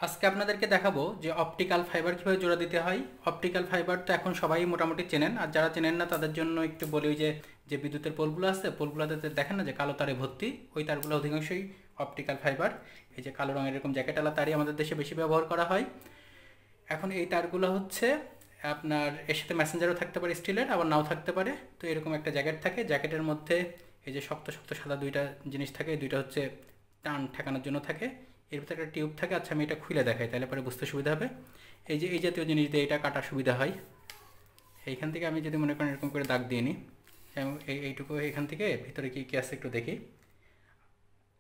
আজকে আপনাদেরকে দেখাবো যে অপটিক্যাল ফাইবার কীভাবে জোড়া দিতে হয়। অপটিক্যাল ফাইবার তো এখন সবাই মোটামুটি চেনেন, আর যারা চেনেন না তাদের জন্য একটু বলি, ওই যে যে বিদ্যুতের পোলগুলো আছে, পোলগুলোতে দেখেন না যে কালো তারে ভর্তি, ওই তারগুলো অধিকাংশই অপটিক্যাল ফাইবার। এই যে কালো রঙের এরকম জ্যাকেটওয়ালা তারই আমাদের দেশে বেশি ব্যবহার করা হয়। এখন এই তারগুলো হচ্ছে আপনার এর সাথে মেসেঞ্জারও থাকতে পারে স্টিলের, আবার নাও থাকতে পারে। তো এরকম একটা জ্যাকেট থাকে, জ্যাকেটের মধ্যে এই যে শক্ত শক্ত সাদা দুইটা জিনিস থাকে, এই দুইটা হচ্ছে টান ঠেকানোর জন্য থাকে। এর ভিতরে একটা টিউব থাকে। আচ্ছা, আমি এটা খুলে দেখাই, তাহলে পরে বুঝতে সুবিধা হবে। এই যে এই জাতীয় জিনিস দিয়ে এটা কাটার সুবিধা হয়। এইখান থেকে আমি যদি মনে করেন এরকম করে দাগ দিয়ে নিই, এইটুকু এখান থেকে ভিতরে কী কী আছে একটু দেখি।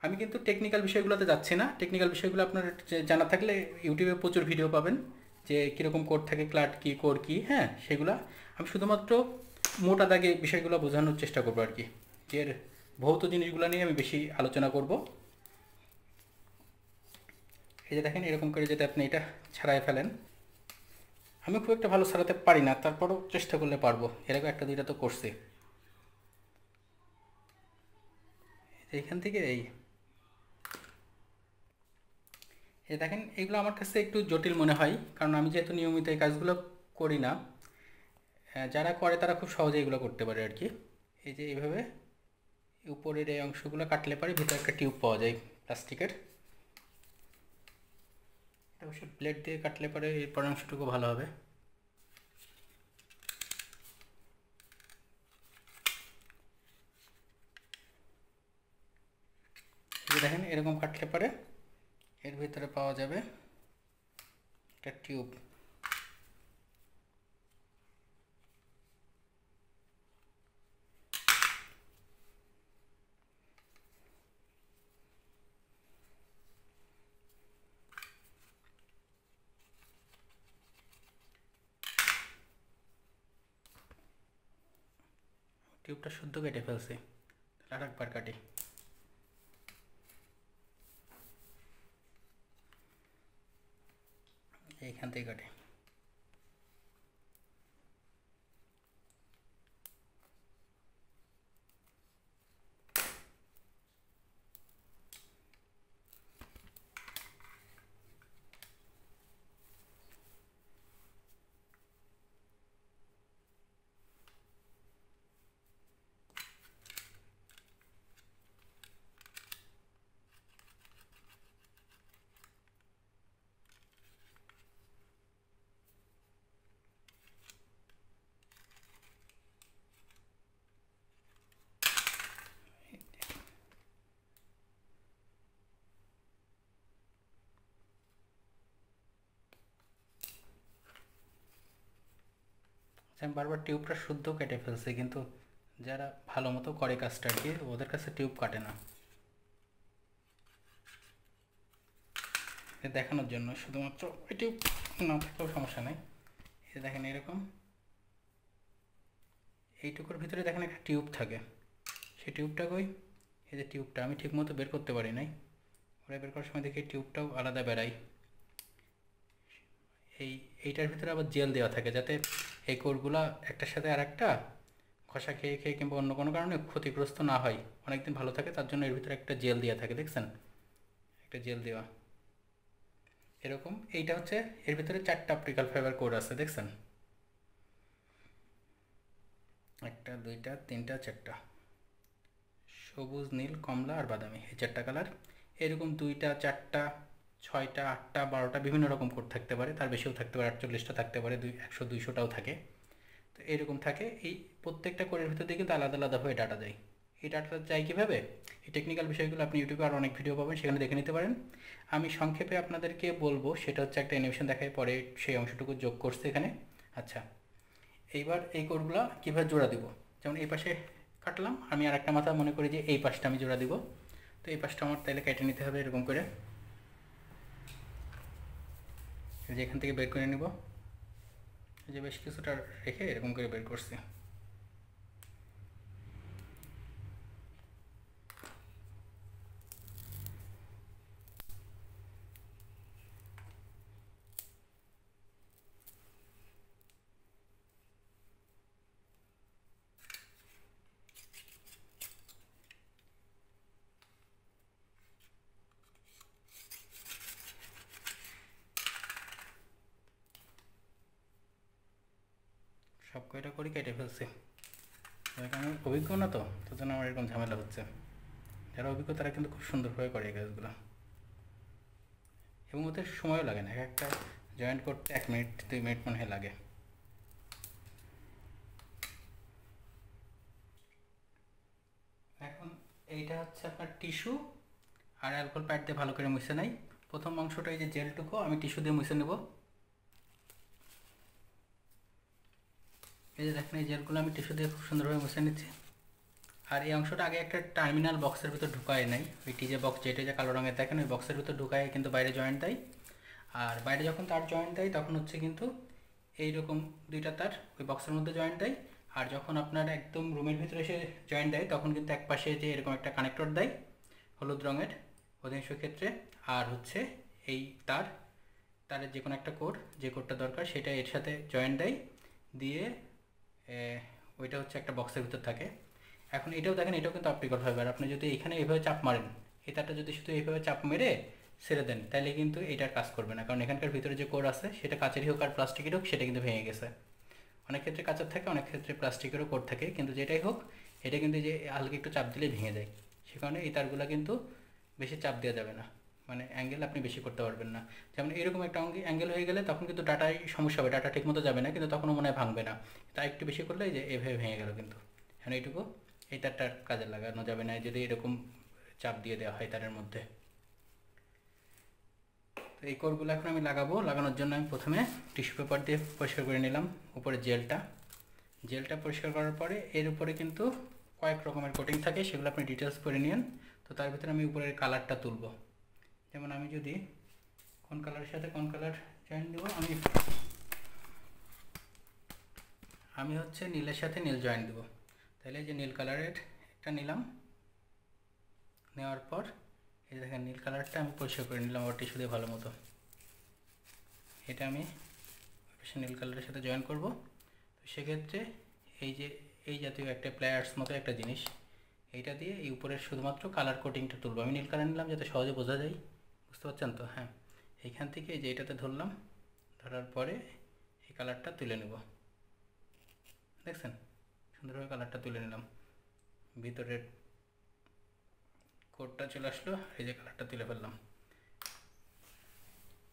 আমি কিন্তু টেকনিক্যাল বিষয়গুলোতে যাচ্ছি না। টেকনিক্যাল বিষয়গুলো আপনার জানা থাকলে ইউটিউবে প্রচুর ভিডিও পাবেন, যে কীরকম কোড থাকে, ক্লাট কী, কোর কী, হ্যাঁ সেগুলো। আমি শুধুমাত্র মোটা দাগে বিষয়গুলো বোঝানোর চেষ্টা করবো আর কি। এর ভৌত জিনিসগুলো নিয়ে আমি বেশি আলোচনা করব। এই যে দেখেন, এরকম করে যদি আপনি এটা ছাড়াই ফেলেন, আমি খুব একটা ভালো ছাড়াতে পারি না, তারপরও চেষ্টা করলে পারবো। এরকম একটা দুইটা তো করছি। এইখান থেকে এই দেখেন, এগুলো আমার কাছে একটু জটিল মনে হয়, কারণ আমি যেহেতু নিয়মিত এই কাজগুলো করি না। যারা করে তারা খুব সহজে এগুলো করতে পারে আর কি। এই যে এইভাবে উপরের এই অংশগুলো কাটলে পারে ভিতরে একটা টিউব পাওয়া যায় প্লাস্টিকের। এটা অবশ্য ব্লেড দিয়ে কাটলে পারে এর পরের অংশটুকু ভালো হবে। এই যে দেখেন, এরকম কাটলে পারে এর ভিতরে পাওয়া যাবে একটা টিউব। টিউবটা শুদ্ধ কেটে ফেলছি, আর একবার কাটি। এইখান থেকে কাটি। আমি বারবার টিউবটা শুদ্ধ কেটে ফেলছি, কিন্তু যারা ভালো মতো করে কাজটা আর কি, ওদের কাছে টিউব কাটে না। দেখানোর জন্য শুধুমাত্র ওই টিউব না থাকলেও সমস্যা নেই। এই দেখেন, এরকম এইটুকুর ভিতরে দেখেন একটা টিউব থাকে। সেই টিউবটা কই? এই যে টিউবটা আমি ঠিক মতো বের করতে পারি নাই। ওরা বের করার সময় দেখি টিউবটাও আলাদা বেরাই। এইটার ভিতরে আবার জেল দেওয়া থাকে, যাতে এই কোরগুলা একটার সাথে আর একটা খসা খেয়ে খেয়ে কিংবা অন্য কোনো কারণে ক্ষতিগ্রস্ত না হয়, অনেকদিন ভালো থাকে, তার জন্য এর ভিতরে একটা জেল দেওয়া থাকে। দেখছেন, একটা জেল দেওয়া এরকম। এইটা হচ্ছে, এর ভিতরে 4টা অপটিক্যাল ফাইবার কোর আছে, দেখছেন? 1টা 2টা 3টা 4টা, সবুজ, নীল, কমলা আর বাদামি, এই 4টা কালার। এরকম 2টা 4টা 6টা 8টা 12টা বিভিন্ন রকম কোড থাকতে পারে, তার বেশিও থাকতে পারে, 48টা থাকতে পারে, 100 200টাও থাকে। তো এরকম থাকে। এই প্রত্যেকটা কোডের ভিতর দিয়ে কিন্তু আলাদা আলাদা হয়ে ডাটা যায়। এই ডাটাটা যায় কীভাবে, এই টেকনিক্যাল বিষয়গুলো আপনি ইউটিউবে আর অনেক ভিডিও পাবেন, সেখানে দেখে নিতে পারেন। আমি সংক্ষেপে আপনাদেরকে বলবো, সেটা হচ্ছে একটা অ্যানিমেশন দেখায় পরে সেই অংশটুকু যোগ করছে এখানে। আচ্ছা, এইবার এই কোডগুলো কীভাবে জোড়া দিব। যেমন এই পাশে কাটলাম, আমি আর একটা মাথা মনে করি যে এই পাশটা আমি জোড়া দিব। তো এই পাশটা আমার তাইলে কেটে নিতে হবে এরকম করে, যে এখান থেকে বের করে নেব। যে বেশ কিছুটা রেখে এরকম করে বের করছি। সব কয়টা করি কেটে ফেলছি। আমি অভিজ্ঞ না তো, তার জন্য আমার এরকম ঝামেলা হচ্ছে। যারা অভিজ্ঞ তারা কিন্তু খুব সুন্দরভাবে করে এই কাজগুলো, এবং ওদের সময়ও লাগে না। একটা জয়েন্ট করতে 1 মিনিট 2 মিনিট মনে হয় লাগে। এখন এইটা হচ্ছে আপনার টিস্যু আর অ্যালকোহল প্যাড দিয়ে ভালো করে মুছে নেই। প্রথম অংশটা এই যে জেলটুকু আমি টিস্যু দিয়ে মুছে নেব। এই যে দেখেন এই জেলগুলো আমি টিস্যু দিয়ে খুব সুন্দরভাবে মুছে নিচ্ছি। আর এই অংশটা আগে একটা টার্মিনাল বক্সের ভিতর ঢুকায় নাই, ওই টিজে বক্স যেটা যে কালো রঙের দেখেন ওই বক্সের ভিতর ঢুকায় কিন্তু বাইরে জয়েন্ট দেয়। আর বাইরে যখন তার জয়েন্ট দেয় তখন হচ্ছে কিন্তু এইরকম 2টা তার ওই বক্সের মধ্যে জয়েন্ট দেয়। আর যখন আপনার একদম রুমের ভিতরে এসে জয়েন্ট দেয় তখন কিন্তু এক পাশে যে এরকম একটা কানেক্টর দেয় হলুদ রঙের অধিকাংশ ক্ষেত্রে। আর হচ্ছে এই তারের যে কোনো একটা কোড, যে কোডটা দরকার সেটা এর সাথে জয়েন্ট দেয় দিয়ে ওইটা হচ্ছে একটা বক্সের ভিতর থাকে। এখন এটাও দেখেন, এটাও কিন্তু অপটিক্যাল ফাইবার। আপনি যদি এখানে এইভাবে চাপ মারেন, এই তারটা যদি শুধু এইভাবে চাপ মেরে ছেড়ে দেন তাহলে কিন্তু এটার কাজ করবে না, কারণ এখানকার ভিতরে যে কোর আছে সেটা কাচেরই হোক আর প্লাস্টিকের হোক সেটা কিন্তু ভেঙে গেছে। অনেক ক্ষেত্রে কাচের থাকে, অনেক ক্ষেত্রে প্লাস্টিকেরও কোর থাকে, কিন্তু যেটাই হোক এটা কিন্তু যে হালকা একটু চাপ দিলে ভেঙে যায়। সে কারণে এই তারগুলো কিন্তু বেশি চাপ দেওয়া যাবে না, মানে অ্যাঙ্গেল আপনি বেশি করতে পারবেন না। যেমন এরকম একটা অ্যাঙ্গেল হয়ে গেলে তখন কিন্তু ডাটায় সমস্যা হবে, ডাটা ঠিক মতো যাবে না, কিন্তু তখনও মনে হয় ভাঙবে না। তাই একটু বেশি করলে যে এভাবে ভেঙে গেল কিন্তু। এখন এইটুকু এই তারটার কাজে লাগানো যাবে না যদি এরকম চাপ দিয়ে দেওয়া হয় তারের মধ্যে। তো এই কোরগুলো এখন আমি লাগাবো। লাগানোর জন্য আমি প্রথমে টিস্যু পেপার দিয়ে পরিষ্কার করে নিলাম উপরে জেলটা পরিষ্কার করার পরে এর উপরে কিন্তু কয়েক রকমের কোটিং থাকে, সেগুলো আপনি ডিটেলস করে নিন। তো তার ভিতরে আমি উপরের কালারটা তুলব। যেমন আমি যদি কোন কালারের সাথে কোন কালার জয়েন দেবো, আমি হচ্ছে নীলের সাথে নীল জয়েন দেবো। তাহলে যে নীল কালারের একটা নিলাম, নেওয়ার পর এই দেখেন নীল কালারটা আমি পরিষ্কার করে নিলাম আবার টিস্যু দিয়ে ভালো মতো। এটা আমি নীল কালারের সাথে জয়েন করব। তো সেক্ষেত্রে এই যে এই জাতীয় একটা প্লেয়ার্স মতো একটা জিনিস, এইটা দিয়ে এই উপরের শুধুমাত্র কালার কোটিংটা তুলবো। আমি নীল কালার নিলাম যাতে সহজে বোঝা যায়, বুঝতে পারছেন তো? হ্যাঁ, এইখান থেকে এই যে এটাতে ধরলাম, ধরার পরে এই কালারটা তুলে নেব। দেখছেন সুন্দরভাবে কালারটা তুলে নিলাম, ভিতরের কোডটা চলে আসলো, এই যে কালারটা তুলে ফেললাম।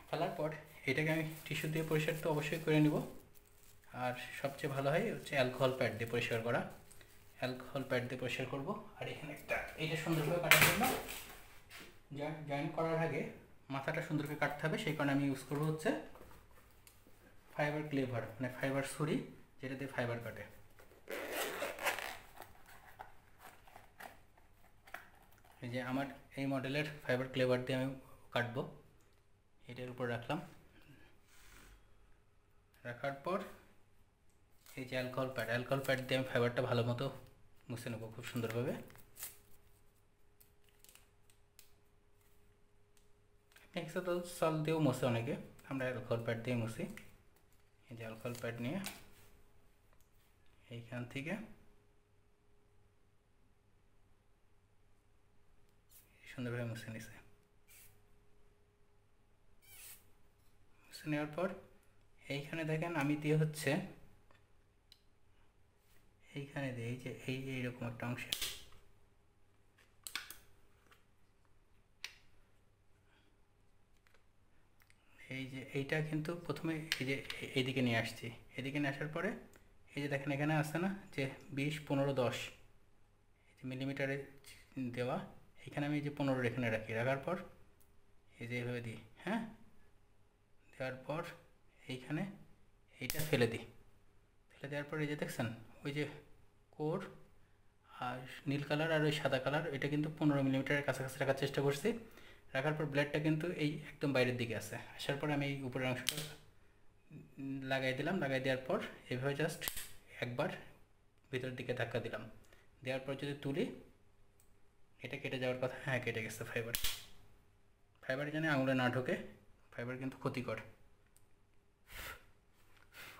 ফেলার পর এটাকে আমি টিস্যু দিয়ে পরিষ্কার তো অবশ্যই করে নিব। আর সবচেয়ে ভালো হয় হচ্ছে অ্যালকোহল প্যাড দিয়ে পরিষ্কার করা। অ্যালকোহল প্যাড দিয়ে পরিষ্কার করব। আর এখানে একটা এইটা সুন্দরভাবে কাটার জন্য জয়েন করার আগে মাথাটা সুন্দরভাবে কাটতে হবে, সেই কারণে আমি ইউজ করবো হচ্ছে ফাইবার ক্লেভার, মানে ফাইবার ছুরি, যেটা দিয়ে ফাইবার কাটে। এই যে আমার এই মডেলের ফাইবার ক্লেভার দিয়ে আমি কাটবো। এটার উপর রাখলাম, রাখার পর এই যে অ্যালকোহল প্যাড দিয়ে আমি ফাইবারটা ভালো মতো মুছে নেবো খুব সুন্দরভাবে। এক্সাল সল দিয়েও মুছে অনেকে, আমরা অ্যালকোহল প্যাড দিয়ে মুছি। এই যে অ্যালকোহল প্যাড নিয়ে এইখান থেকে সুন্দরভাবে মুছে নিছে। মুছে নেওয়ার পর এইখানে দেখেন আমি দিয়ে হচ্ছে এইখানে দিয়ে এই যে এইরকম একটা অংশ, এই যে এইটা কিন্তু প্রথমে এই যে এইদিকে নিয়ে আসছি। এদিকে নিয়ে আসার পরে এই যে দেখেন এখানে আছে না যে 20, 15, 10 এই যে মিলিমিটারে দেওয়া, এখানে আমি এই যে 15 এখানে রাখি। রাখার পর এই যে এইভাবে দিই, হ্যাঁ, দেওয়ার পর এইখানে এইটা ফেলে দিই। ফেলে দেওয়ার পর এই যে দেখছেন ওই যে কোর আর নীল কালার আর ওই সাদা কালার, এটা কিন্তু 15 মিলিমিটারের কাছাকাছি রাখার চেষ্টা করছি। রাখার পর ব্লেডটা কিন্তু এই একদম বাইরের দিকে আছে। আসার পর আমি এই উপরের অংশটা লাগাই দিলাম। লাগাই দেওয়ার পর এইভাবে জাস্ট একবার ভিতরের দিকে ধাক্কা দিলাম। দেওয়ার পর যদি তুলি, এটা কেটে যাওয়ার কথা। হ্যাঁ, কেটে গেছে। ফাইবার যেন আঙুলে না ঢোকে, ফাইবার কিন্তু ক্ষতিকর।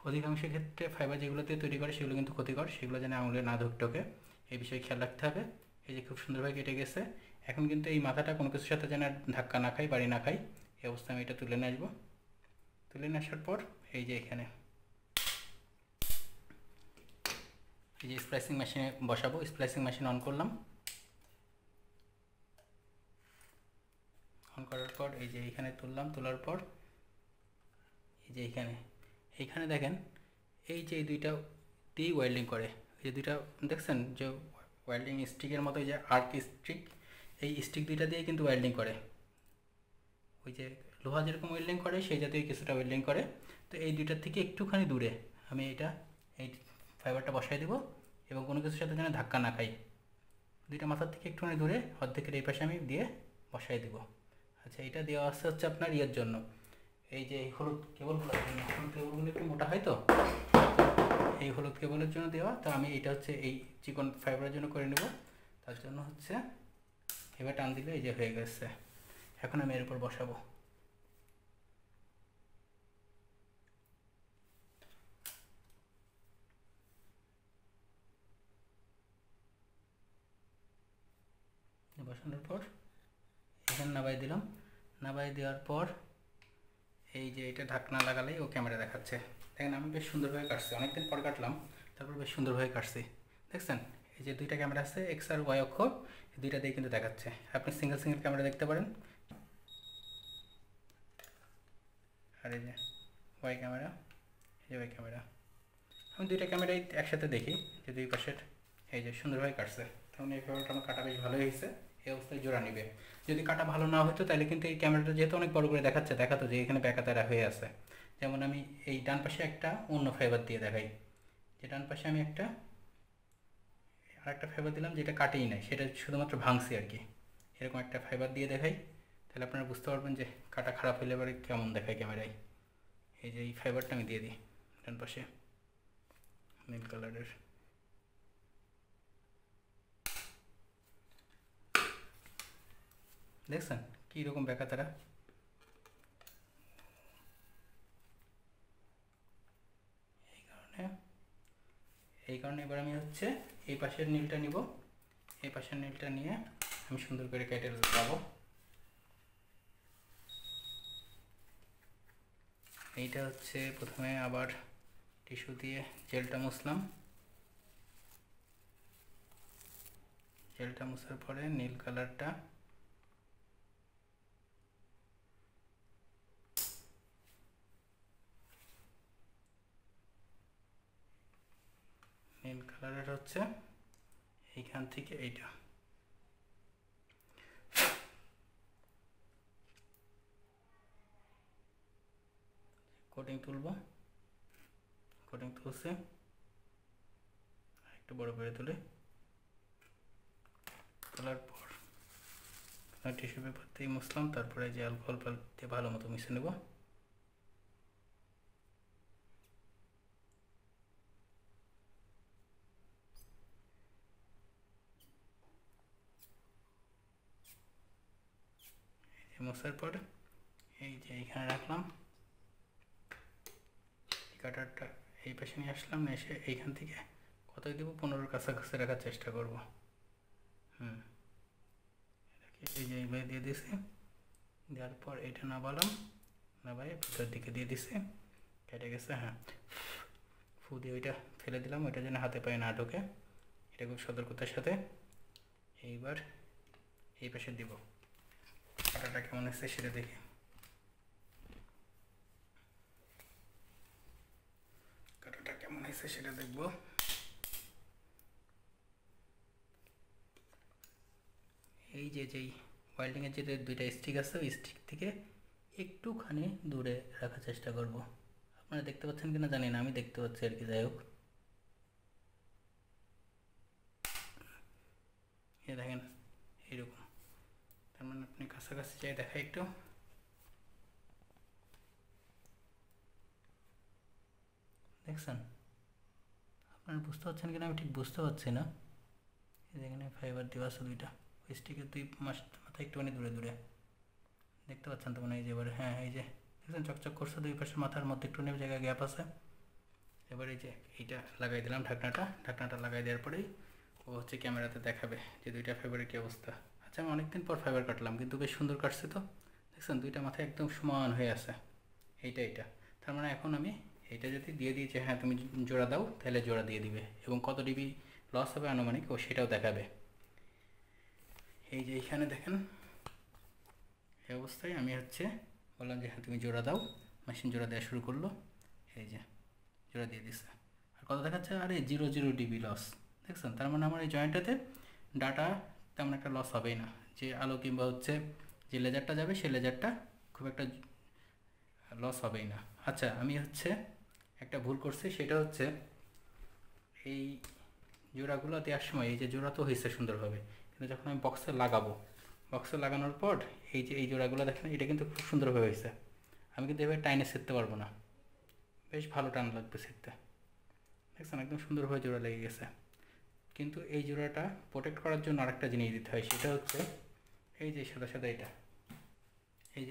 অধিকাংশ ক্ষেত্রে ফাইবার যেগুলোতে তৈরি করে সেগুলো কিন্তু ক্ষতিকর, সেগুলো যেন আঙুলে না ঢোকে এই বিষয়ে খেয়াল রাখতে হবে। এই যে খুব সুন্দরভাবে কেটে গেছে। এখন কিন্তু এই মাথাটা কোনো কিছুর সাথে যেন ধাক্কা না খাই, বাড়ি না খাই, এই অবস্থায় আমি এটা তুলে নিয়ে আসবো। তুলে নিয়ে আসার পর এই যে এখানে এই যে স্প্লাইসিং মেশিনে বসাবো, স্প্লাইসিং মেশিন অন করলাম। অন করার পর এই যে এইখানে তুললাম, তোলার পর এই যে এইখানে দেখেন এই যে এই দুইটা দিয়েই ওয়েল্ডিং করে। এই যে দুইটা দেখছেন যে ওয়েল্ডিং স্টিকের মতো, যে আর্ক স্টিক, এই স্টিক দুইটা দিয়ে কিন্তু ওয়েল্ডিং করে। ওই যে লোহা যেরকম ওয়েল্ডিং করে সেই জাতীয় কিছুটা ওয়েল্ডিং করে। তো এই দুইটার থেকে একটুখানি দূরে আমি এই ফাইবারটা বসাই দেবো, এবং কোনো কিছুর সাথে যেন ধাক্কা না খাই। দুইটা মাথার থেকে একটুখানি দূরে অর্ধেকের এই পাশে আমি দিয়ে বসাই দেবো। আচ্ছা, এটা দেওয়া আছে হচ্ছে আপনার ইয়ের জন্য, এই যে হলুদ কেবলগুলোর জন্য। হলুদ কেবলগুলো একটু মোটা হয় তো, এই হলুদ কেবলের জন্য দেওয়া। তো আমি এটা হচ্ছে এই চিকন ফাইবারের জন্য করে নেব। তার জন্য হচ্ছে এবার টান দিলে এই যে হয়ে গেছে। এখন আমি এর উপর বসাবো। বসানোর পর এখানে নাবাই দিলাম। নাবাই দেওয়ার পর এই যে এটা ঢাকনা লাগালেই ও ক্যামেরা দেখাচ্ছে। দেখেন আমি বেশ সুন্দরভাবে কাটছি, অনেকদিন পর কাটলাম, তারপর বেশ সুন্দরভাবে কাটছি। দেখছেন এই যে দুইটা ক্যামেরা আছে, এক্স আর ওয়াই অক্ষ, এই দুইটা দিয়ে কিন্তু দেখাচ্ছে। আপনি সিঙ্গেল সিঙ্গেল ক্যামেরা দেখতে পারেন। আর এই যে ওয়াই ক্যামেরা, এই যে ওয়াই ক্যামেরা, আমি দুইটা ক্যামেরাই একসাথে দেখি যে দুই পাশের। এই যে সুন্দরভাবে কাটছে, তখন এই ক্যামেরাটা আমার কাটা বেশ ভালোই হয়েছে। এই অবস্থায় জোড়া নিবে। যদি কাটা ভালো না হতো তাহলে কিন্তু এই ক্যামেরাটা যেহেতু অনেক বড় করে দেখাতো যে এখানে ব্যাকাতারা হয়ে আছে। যেমন আমি এই ডান পাশে একটা অন্য ফাইবার দিয়ে দেখাই, যে ডান পাশে আমি আরেকটা ফাইবার দিলাম যেটা কাটেই নাই, সেটা শুধুমাত্র ভাঙছি আর কি। এরকম একটা ফাইবার দিয়ে দেখাই, তাহলে আপনারা বুঝতে পারবেন যে কাটা খারাপ হলে এবারে কেমন দেখায় ক্যামেরায়। এই যে এই ফাইবারটা আমি দিয়ে দিই ডান পাশে নীল কালারের। দেখছেন কীরকম ব্যাকাতারা। এই কারণে এবার আমি হচ্ছে এই পাশের নীলটা নিব। এই পাশের নীলটা নিয়ে আমি সুন্দর করে কেটে লাগাবো। এইটা হচ্ছে প্রথমে আবার টিস্যু দিয়ে জেলটা মুছলাম। জেলটা মুছার পরে নীল কালারটা হচ্ছে এইখান থেকে এইটা কোটিং তুলব। কোটিং তুলছে, একটু বড় করে তোলার পর টিস্যু পেপার দিয়ে মুছলাম। তারপরে যে অ্যালকোহল দিয়ে ভালো মতো মিশে নেব। মোছার পর এই যে এইখানে রাখলাম, কাটারটা এই পাশে নিয়ে আসলাম, এসে এইখান থেকে কতই দেবো 15-র কাছাকাছি রাখার চেষ্টা করব। এই যে এইভাবে দিয়ে দিছি। দেওয়ার পর এটা নাবালাম, নাবাই ভিতর দিকে দিয়ে দিছি, কেটে গেছে। হ্যাঁ, ফু দিয়ে ওইটা ফেলে দিলাম, ওইটা যেন হাতে পায়ে না ঢোকে। এটা খুব সতর্কতার সাথে। এইবার এই পাশে দিব। কাটাটা কেমন হচ্ছে সেটা দেখি। কাটাটা কেমন হয়েছে সেটা দেখব। এই যে যেই ওয়েল্ডিংয়ের যে দুইটা স্টিক আছে, ওই স্টিক থেকে একটুখানি দূরে রাখার চেষ্টা করব। আপনারা দেখতে পাচ্ছেন কিনা জানি না, আমি দেখতে পাচ্ছি আর কি। যাই হোক, এ দেখেন এইরকম। তার মানে আপনি কাছাকাছি যাই দেখাই একটু। দেখছেন আপনারা বুঝতে পারছেন কিনা আমি ঠিক বুঝতে পারছি না। এখানে ফাইবার দেওয়া আছে দুইটা, ওই স্টিকের দুই মাথা একটুখানি দূরে দূরে দেখতে পাচ্ছেন তো মনে হয়। যে এবারে হ্যাঁ, এই যে দেখছেন চকচক করছে, দুই পাশের মাথার মধ্যে একটু জায়গায় গ্যাপ আছে। এবার এই যে এইটা লাগাই দিলাম, ঢাকনাটা লাগাই দেওয়ার পরেই ও হচ্ছে ক্যামেরাতে দেখাবে যে দুইটা ফাইবারের কী অবস্থা। আচ্ছা, আমি অনেকদিন পর ফাইবার কাটলাম, কিন্তু বেশ সুন্দর কাটছে তো। দেখছেন দুইটা মাথা একদম সমান হয়ে আছে, এইটা। তার মানে এখন আমি এটা যদি দিয়ে দিয়েছে হ্যাঁ তুমি জোড়া দাও, তাহলে জোড়া দিয়ে দিবে এবং কত ডিবি লস হবে আনুমানিক ও সেটাও দেখাবে। এই যে এইখানে দেখেন এই অবস্থায় আমি বললাম যে হ্যাঁ তুমি জোড়া দাও, মেশিন জোড়া দেওয়া শুরু করলো। এই যে জোড়া দিয়ে দিচ্ছে, আর কত দেখাচ্ছে, আরে 0 ডিবি লস। দেখছেন, তার মানে আমার এই জয়েন্টটাতে ডাটা তেমন একটা লস হবেই না। যে আলো কিংবা যে লেজারটা যাবে সেই লেজারটা খুব একটা লস হবেই না। আচ্ছা, আমি একটা ভুল করছি, সেটা এই জোড়াগুলো দেওয়ার সময় এই যে জোড়া তো হয়েছে সুন্দরভাবে, কিন্তু যখন আমি বক্সে লাগানোর পর এই জোড়াগুলো দেখেন এটা কিন্তু খুব সুন্দরভাবে হয়েছে। আমি কিন্তু এভাবে টাইনে ছিঁড়তে পারবো না, বেশ ভালো টান লাগবে ছিঁড়তে। দেখছেন একদম সুন্দরভাবে জোড়া লেগে গেছে। কিন্তু এই জোড়াটা প্রোটেক্ট করার জন্য আরেকটা জিনিস দিতে হয়, সেটা এই যে সাদা সাদা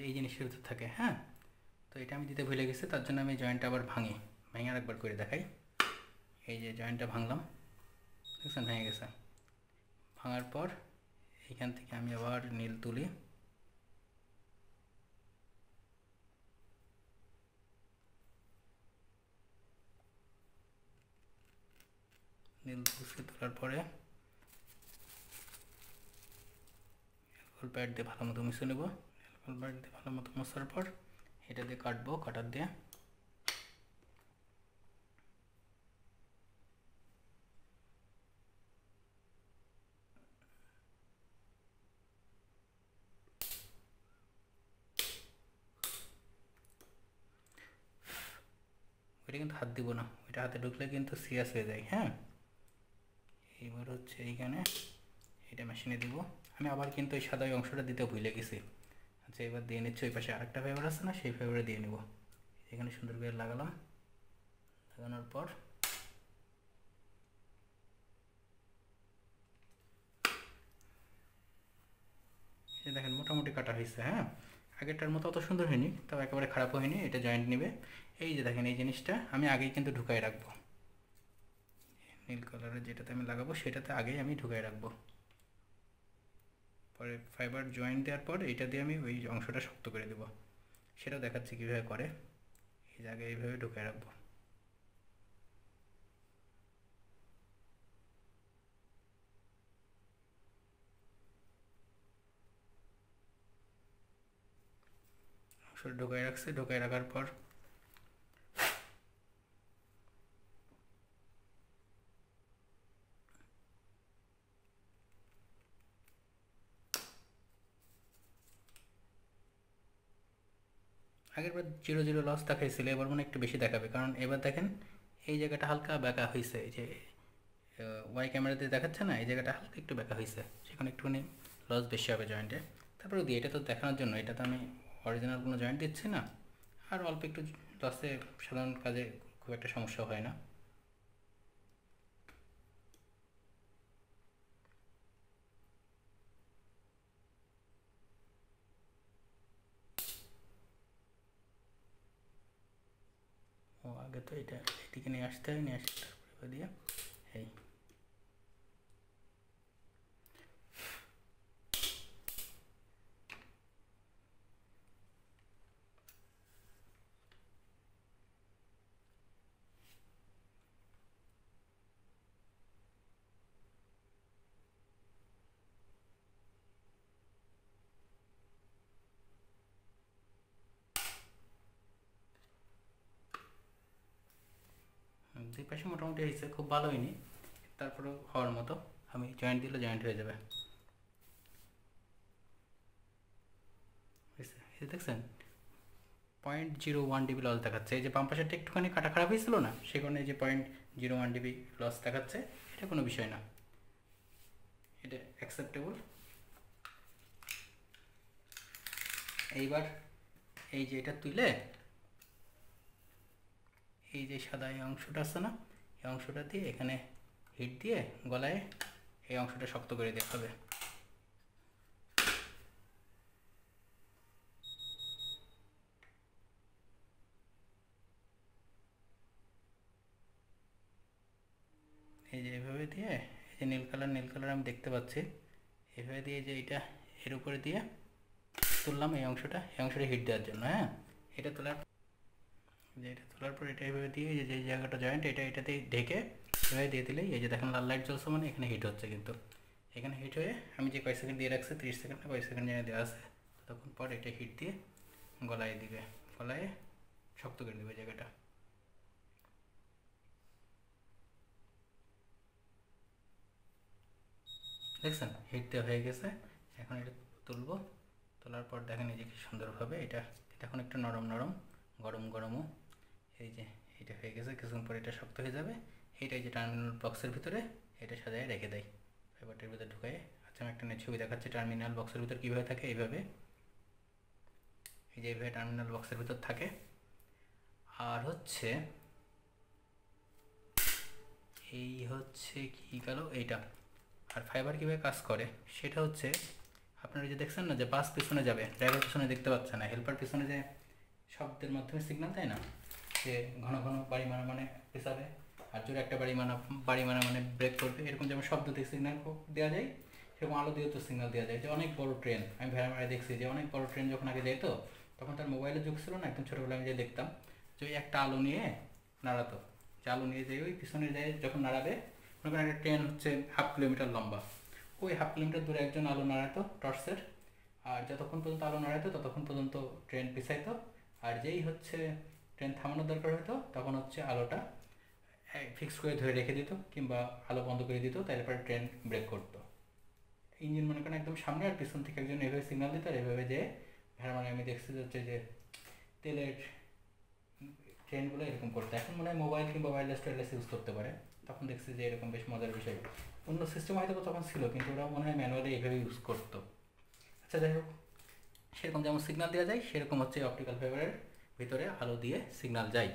এই জিনিসের ভিতর থাকে। হ্যাঁ, তো এটা আমি দিতে ভুলে গেছি, তার জন্য আমি জয়েন্টটা আবার ভেঙে আরেকবার করে দেখাই। এই যে জয়েন্টটা ভাঙলাম, দেখছেন ভেঙে গেছে। ভাঙার পর এইখান থেকে আমি আবার নীল তুলি, তোলার পরে অ্যালকোহল প্যাড দিয়ে ভালো মতো মুছে নেব। অ্যালকোহল প্যাড দিয়ে ভালো মতো মোছার পর এটা দিয়ে কাটবো, কাটার দিয়ে ওইটা কিন্তু হাত দিব না, ওইটা হাতে ঢুকলে কিন্তু সিরিয়াস হয়ে যায়। হ্যাঁ, এইবার এইখানে এটা মেশিনে দিব। আমি আবার কিন্তু এই সাদা অংশটা দিতে ভুলে গেছি। আচ্ছা, এবার দিয়ে নিচ্ছি, ওই পাশে আরেকটা ফাইবার আছে না, সেই ফাইবারে দিয়ে নেব। এখানে সুন্দর করে লাগানোর পর দেখেন মোটামুটি কাটা হয়েছে। হ্যাঁ, আগেরটার মতো অত সুন্দর হয়নি, তাও একেবারে খারাপ হয়নি। এটা জয়েন্ট নেবে। এই যে দেখেন এই জিনিসটা আমি আগেই কিন্তু ঢুকাই রাখবো, নীল কালারের যেটাতে আমি লাগাবো সেটাতে আগেই আমি ঢুকাই রাখবো। পরে ফাইবার জয়েন্ট দেওয়ার পর এটা দিয়ে আমি ওই অংশটা শক্ত করে দেবো, সেটা দেখাচ্ছি কীভাবে করে। এই জায়গায় এইভাবে ঢুকাই রাখবো। অংশটা ঢুকাই রাখার পর আগেরবার 0 লস দেখাইছিল, এবার মনে একটু বেশি দেখাবে, কারণ এবার দেখেন এই জায়গাটা হালকা বেঁকা হয়েছে। এই যে ওয়াই ক্যামেরাতে দেখাচ্ছে না, এই জায়গাটা হালকা একটু বেঁকা হয়েছে, সেখানে একটুখানি লস বেশি হবে জয়েন্টে। তারপরে দিয়ে এটা তো দেখানোর জন্য, এটা তো আমি অরিজিনাল কোনো জয়েন্ট দিচ্ছি না, আর অল্প একটু লসে সাধারণ কাজে খুব একটা সমস্যা হয় না। ও আগে তো এটিকে নিয়ে আসতে হয়, নিয়ে আসতে তারপরে দিয়ে এই দুই পাশে মোটামুটি হয়েছে, খুব ভালো হয়নি, তারপরেও হওয়ার মতো। আমি জয়েন্ট দিলে জয়েন্ট হয়ে যাবে। দেখছেন 0.01 ডিবি লস দেখাচ্ছে। এই যে বাম পাশেরটা একটুখানি কাটা খারাপ হয়েছিল না, সে কারণে এই যে 0.01 ডিবি লস দেখাচ্ছে। এটা কোনো বিষয় না, এটা অ্যাকসেপ্টেবল। এইবার এই যে এটা তুলে এই যে সাদা এই অংশটা আছে না, এই অংশটা দিয়ে এখানে হিট দিয়ে গলায় এই অংশটা শক্ত করে দিতে হবে। এই যে এভাবে দিয়ে, এই যে নীল কালার আমি দেখতে পাচ্ছি, এভাবে দিয়ে যে এটা এর উপরে দিয়ে তুললাম এই অংশটা হিট দেওয়ার জন্য। হ্যাঁ, এটা তোলার যে এটা তোলার পর এটা এইভাবে দিয়ে এই যে জায়গাটা জয়েন্ট এটাতে ঢেকে এভাবে দিয়ে দিলেই এই যে দেখেন লাল লাইট জ্বলছে, মানে এখানে হিট হচ্ছে। কিন্তু এখানে হিট হয়ে আমি যে কয় সেকেন্ড দিয়ে রাখছি 30 সেকেন্ড না কয় সেকেন্ড যেন দেওয়া আছে, ততক্ষণ পর এটা হিট দিয়ে গলায় দিবে, গলায় শক্ত করে দেবে জায়গাটা। দেখছেন হিট দেওয়া হয়ে গেছে। এখন এটা তুলবো, তোলার পর দেখেন এই যে কি সুন্দরভাবে এটা এখন একটু নরম নরম গরম গরমও এই যে এটা হয়ে গেছে। কিছুক্ষণ পর এটা শক্ত হয়ে যাবে। এইটাই যে টার্মিনাল বক্সের ভিতরে এটা সাজায় রেখে দেয়, ফাইবারটার ভিতরে ঢুকায়। আচ্ছা আমি একটা ছবি দেখাচ্ছি টার্মিনাল বক্সের ভিতর কীভাবে থাকে। এইভাবে এই যে এইভাবে টার্মিনাল বক্সের ভিতর থাকে। আর হচ্ছে এই হচ্ছে কি গেল এইটা। আর ফাইবার কীভাবে কাজ করে সেটা হচ্ছে আপনারা যে দেখছেন না যে বাস পিছনে যাবে, ড্রাইভার পিছনে দেখতে পাচ্ছে না, হেল্পার পিছনে যে শব্দের মাধ্যমে সিগন্যাল দেয় না, যে ঘন ঘন বাড়ি মারা মানে পেছাবে, আর জোরে একটা বাড়ি মারা মানে ব্রেক করবে, এরকম যেমন শব্দ দিয়ে সিগন্যাল দেওয়া যায়, সেরকম আলো দিয়েও তো সিগন্যাল দেওয়া যায়। যে অনেক বড় ট্রেন, আমি ভেড়ামারায় দেখছি যে অনেক বড় ট্রেন যখন আগে যেত তখন তার মোবাইলের যুগ ছিল না, একদম ছোটোবেলায় আমি যে দেখতাম যে ওই একটা আলো নিয়ে নাড়াতো, যে আলো নিয়ে যেয়ে ওই পিছনে যায় যখন নাড়াবে, মনে করেন একটা ট্রেন হচ্ছে 1/2 কিলোমিটার লম্বা, ওই 1/2 কিলোমিটার দূরে একজন আলো নাড়াতো টর্চের, আর যতক্ষণ পর্যন্ত আলো নাড়াইতো ততক্ষণ পর্যন্ত ট্রেন পিছাইতো, আর যেই হচ্ছে ট্রেন থামানোর দরকার হতো তখন হচ্ছে আলোটা ফিক্স করে ধরে রেখে দিত কিংবা আলো বন্ধ করে দিত, তারপরে ট্রেন ব্রেক করতো। ইঞ্জিন মনে করেন একদম সামনে, আর পিছন থেকে একজন এভাবে সিগন্যাল দিত, আর এভাবে যে ভেড়া মানে আমি দেখছি হচ্ছে যে তেলের ট্রেনগুলো এরকম করতো। এখন মনে হয় মোবাইল কিংবা ওয়্যারলেস টোয়্যারলেস ইউজ করতে পারে, তখন দেখছি যে এরকম বেশ মজার বিষয়। অন্য সিস্টেম হয়তো তখন ছিল, কিন্তু ওরা মনে হয় ম্যানুয়ালি এইভাবে ইউজ করতো। আচ্ছা যাই হোক, সেরকম যেমন সিগন্যাল দেওয়া যায় সেরকম হচ্ছে অপটিক্যাল ফাইবারের ভিতরে আলো দিয়ে সিগন্যাল যায়।